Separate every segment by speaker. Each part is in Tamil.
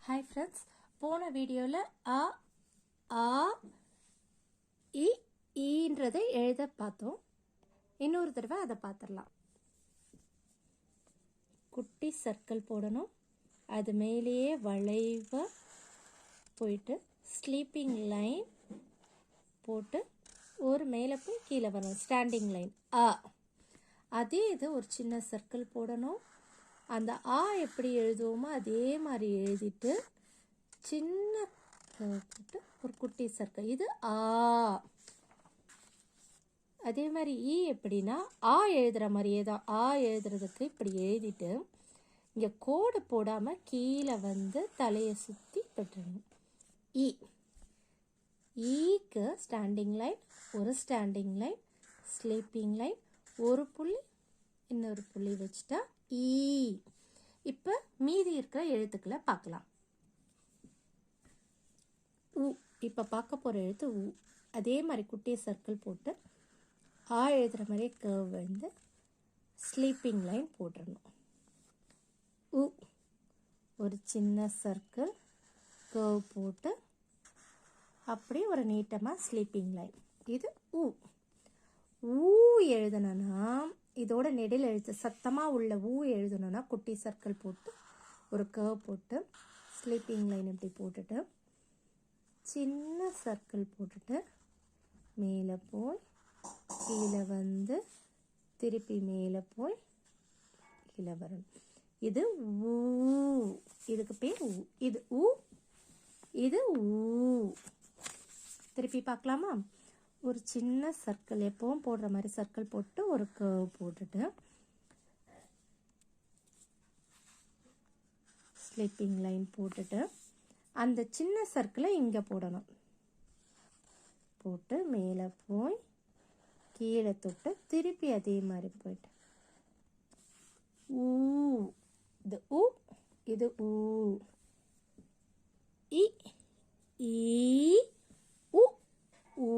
Speaker 1: Hi friends, போன வீடியோவில் ஆ ஆ இ ஈன்றதை எழுத பார்த்தோம். இன்னொரு தடவை அதை பார்த்துடலாம். குட்டி சர்க்கிள் போடணும். அது மேலேயே வளைவாக போயிட்டு ஸ்லீப்பிங் லைன் போட்டு ஒரு மேலே போய் கீழே வரணும். ஸ்டாண்டிங் லைன் ஆ. அதே இது ஒரு சின்ன சர்க்கிள் போடணும். அந்த ஆ எப்படி எழுதுவோமோ அதே மாதிரி எழுதிட்டு சின்ன போட்டு ஒரு குட்டி சர்க்கிள். இது ஆ. அதே மாதிரி ஈ எப்படின்னா ஆ எழுதுகிற மாதிரியே தான். ஆ எழுதுறதுக்கு இப்படி எழுதிட்டு இங்கே கோடு போடாமல் கீழே வந்து தலையை சுற்றி பெற்றணும். ஈ. ஈக்கு ஸ்டாண்டிங் லைன், ஒரு ஸ்டாண்டிங் லைன், ஸ்லீப்பிங் லைன், ஒரு புள்ளி, இன்னொரு புள்ளி வச்சுட்டா ஈ. இப்போ மீதி இருக்கிற எழுத்துக்களை பார்க்கலாம். உ. இப்போ பார்க்க போகிற எழுத்து உ. அதே மாதிரி குட்டி சர்க்கிள் போட்டு ஆ எழுதுகிற மாதிரியே கர்வ் வந்து ஸ்லீப்பிங் லைன் போட்டுடணும். உ. ஒரு சின்ன சர்க்கிள் கர்வ் போட்டு அப்படியே ஒரு நீட்டமாக ஸ்லீப்பிங் லைன். இது உ. ஊ எழுதணும்னா இதோட நெடில் எழுத்து சத்தமாக உள்ள ஊ எழுதணும்னா குட்டி சர்க்கிள் போட்டு ஒரு கர்வ் போட்டு ஸ்லீப்பிங் லைன் இப்படி போட்டுட்டு சின்ன சர்க்கிள் போட்டுட்டு மேலே போய் கீழே வந்து திருப்பி மேலே போய் கீழே வரணும். இது ஊ. இதுக்கு பேர் ஊ. இது ஊ, இது ஊ. திருப்பி பார்க்கலாமா? ஒரு சின்ன சர்க்கிள் எப்பவும் போடுற மாதிரி சர்க்கிள் போட்டு ஒரு கர்வ் போட்டுட்டு ஸ்லீப்பிங் லைன் போட்டுட்டு அந்த சின்ன சர்க்கிளை இங்கே போடணும். போட்டு மேலே போய் கீழே தொட்டு திருப்பி அதே மாதிரி போயிட்டு ஊ. இது ஊ, இது ஊ. இ ஈ உ ஊ.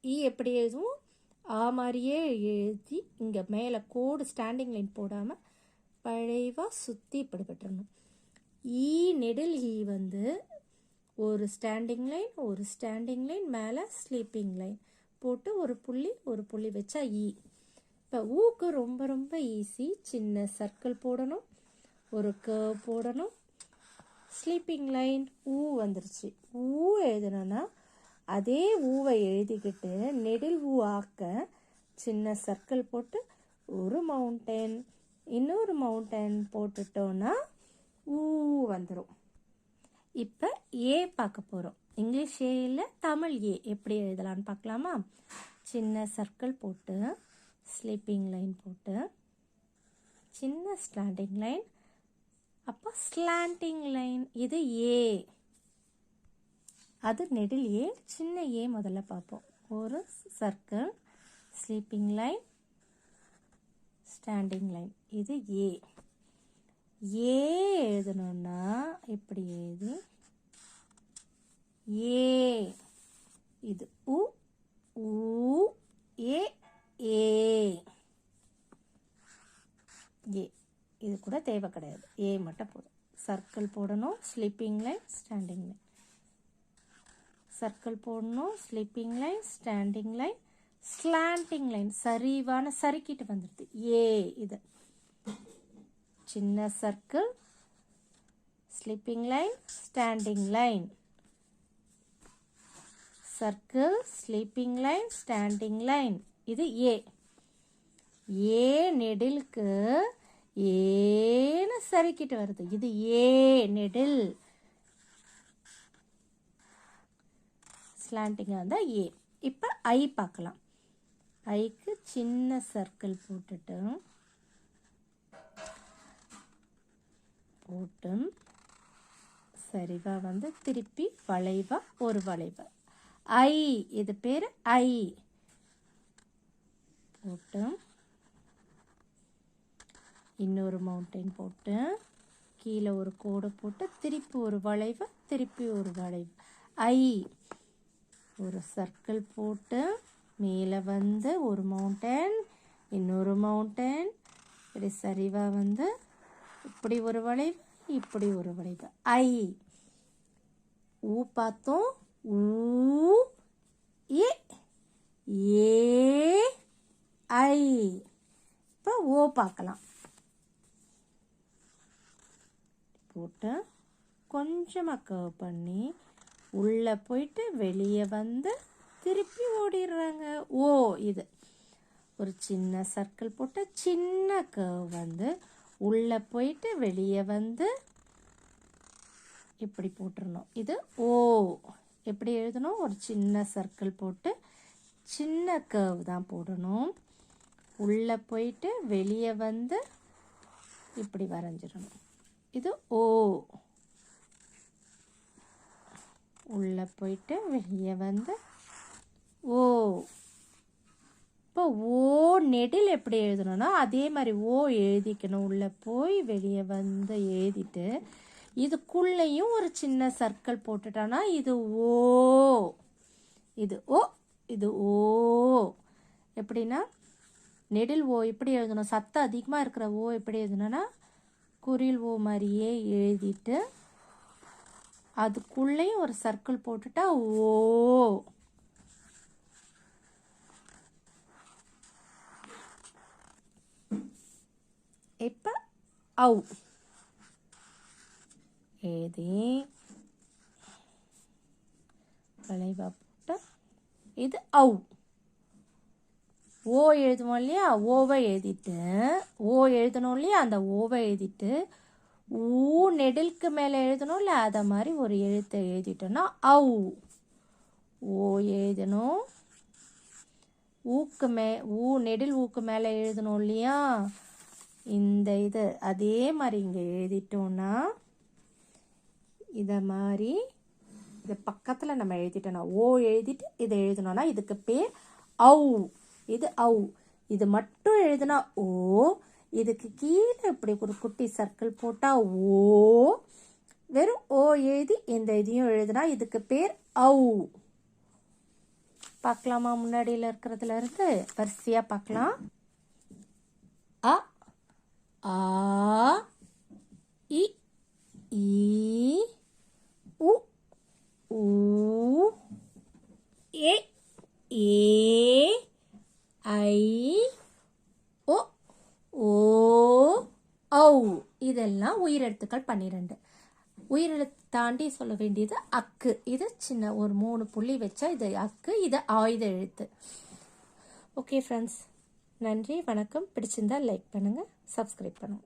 Speaker 1: ஈ எப்படி எழுதுவோம்? ஆ மாதிரியே எழுதி இங்கே மேலே கோடு ஸ்டாண்டிங் லைன் போடாமல் வளைவாக சுற்றி இப்படி பெற்றணும். ஈ நெடில் ஈ வந்து ஒரு ஸ்டாண்டிங் லைன், ஒரு ஸ்டாண்டிங் லைன், மேலே ஸ்லீப்பிங் லைன் போட்டு ஒரு புள்ளி வச்சா ஈ. இப்போ ஊக்கு ரொம்ப ரொம்ப ஈஸி. சின்ன சர்க்கிள் போடணும், ஒரு கர்வ் போடணும், ஸ்லீப்பிங் லைன், ஊ வந்துருச்சு. ஊ எழுதணும்னா அதே ஊவை எழுதிக்கிட்டு நெடில் ஊ ஆக்க சின்ன சர்க்கிள் போட்டு ஒரு மவுண்டன், இன்னொரு மவுண்டன் போட்டுட்டோன்னா ஊ வந்துடும். இப்போ ஏ பார்க்க போகிறோம். இங்கிலீஷ் ஏ இல்லை, தமிழ் ஏ எப்படி எழுதலான்னு பார்க்கலாமா? சின்ன சர்க்கிள் போட்டு ஸ்லீப்பிங் லைன் போட்டு சின்ன ஸ்லாண்டிங் லைன், அப்போ ஸ்லாண்டிங் லைன். இது ஏ. அது நெடில் ஏ. சின்ன ஏ முதல்ல பார்ப்போம். ஒரு circle, sleeping line, standing line. இது ஏ. ஏ எழுதணும்னா இப்படி எழுதி ஏ. இது உ ஊ ஏ ஏ. ஏ இது கூட தேவை கிடையாது, ஏ மட்டும் போதும். சர்க்கிள் போடணும், sleeping line, standing line. Circle போடணும், sleeping line, standing line, slanting line. சரிவான சறுக்கிட்டு வந்துடுது ஏ. இது சின்ன circle, sleeping line, standing line, circle, sleeping line, standing line. இது ஏ. ஏ நெடிலுக்கு ஏன்னு சறுக்கிட்டு வருது. இது ஏ நெடில். ஸ்லாண்டிங்காக இருந்தால் ஏ. இப்போ ஐ பார்க்கலாம். ஐக்கு சின்ன சர்க்கிள் போட்டு சரிவா வந்து திருப்பி வளைவா ஒரு வளைவு. ஐ. இது பேர் ஐ. போட்டு இன்னொரு மவுண்டன் போட்டு கீழே ஒரு கோடு போட்டு திருப்பி ஒரு வளைவு, திருப்பி ஒரு வளைவு. ஐ. ஒரு சர்க்கிள் போட்டு மேலே வந்து ஒரு மவுண்டன், இன்னொரு மவுண்டன், இப்படி சரிவாக வந்து இப்படி ஒரு வளைவு, இப்படி ஒரு வளைவு ஐ. ஊ பார்த்தோம், ஊ ஏ ஏ ஐ. இப்போ ஓ பார்க்கலாம். போட்டு கொஞ்சமாக கர்வ் பண்ணி உள்ளே போயிட்டு வெளியே வந்து திருப்பி ஓடிடுறாங்க. ஓ இது ஒரு சின்ன சர்க்கிள் போட்டு சின்ன கர்வ் வந்து உள்ளே போயிட்டு வெளியே வந்து இப்படி போட்டுடணும். இது ஓ. எப்படி எழுதணும்? ஒரு சின்ன சர்க்கிள் போட்டு சின்ன கர்வ் தான் போடணும். உள்ளே போயிட்டு வெளியே வந்து இப்படி வரைஞ்சிடணும். இது ஓ. உள்ளே போயிட்டு வெளியே வந்து ஓ. இப்போ ஓ நெடில் எப்படி எழுதணும்னா அதே மாதிரி ஓ எழுதிக்கணும். உள்ளே போய் வெளியே வந்து எழுதிட்டு இதுக்குள்ளேயும் ஒரு சின்ன சர்க்கிள் போட்டுட்டோன்னா இது ஓ. இது ஓ, இது ஓ. எப்படின்னா நெடில் ஓ எப்படி எழுதணும்? சத்தம் அதிகமாக இருக்கிற ஓ எப்படி எழுதணும்னா குறில் ஓ மாதிரியே எழுதிட்டு அதுக்குள்ளேயும் ஒரு சர்க்கிள் போட்டுட்டா ஓ. இப்போ ஔ எழுதி வளைவா போட்டு இது ஔ. ஓ எழுதுவோம் இல்லையா, ஓவை எழுதிட்டு ஓ எழுதணும் இல்லையா, அந்த ஓவை எழுதிட்டு ஊ நெடிலுக்கு மேலே எழுதணும் இல்லை, அதை மாதிரி ஒரு எழுத்தை எழுதிட்டோன்னா ஔ. ஓ எழுதணும். ஊக்கு ஊ நெடில் ஊக்கு மேலே எழுதணும் இல்லையா, இந்த இது அதே மாதிரி இங்கே எழுதிட்டோன்னா இதை மாதிரி இது பக்கத்தில் நம்ம எழுதிட்டோன்னா ஓ எழுதிட்டு இதை எழுதணும்னா இதுக்கு பேர் ஔ. இது ஔ. இது மட்டும் எழுதுனா ஓ. இதுக்கு கீழே இப்படி ஒரு குட்டி சர்க்கிள் போட்டால் ஓ. வெறும் ஓ எழுதி இந்த இதையும் எழுதுனா இதுக்கு பேர் ஔ. பார்க்கலாமா? முன்னாடியில் இருக்கிறதுல இருந்து வரிசையாக பார்க்கலாம். அ ஆ இ ஈ உ ஊ ஏ ஏ ஐ ஓ ஓ ஔ. இதெல்லாம் உயிரெழுத்துக்கள் 12. உயிரெழுத்து தாண்டி சொல்ல வேண்டியது அக்கு. இது சின்ன ஒரு 3 புள்ளி வச்சா இது அக்கு, இது ஆயுத எழுத்து. ஓகே ஃப்ரெண்ட்ஸ், நன்றி, வணக்கம். பிடிச்சிருந்தா லைக் பண்ணுங்கள், சப்ஸ்கிரைப் பண்ணுங்கள்.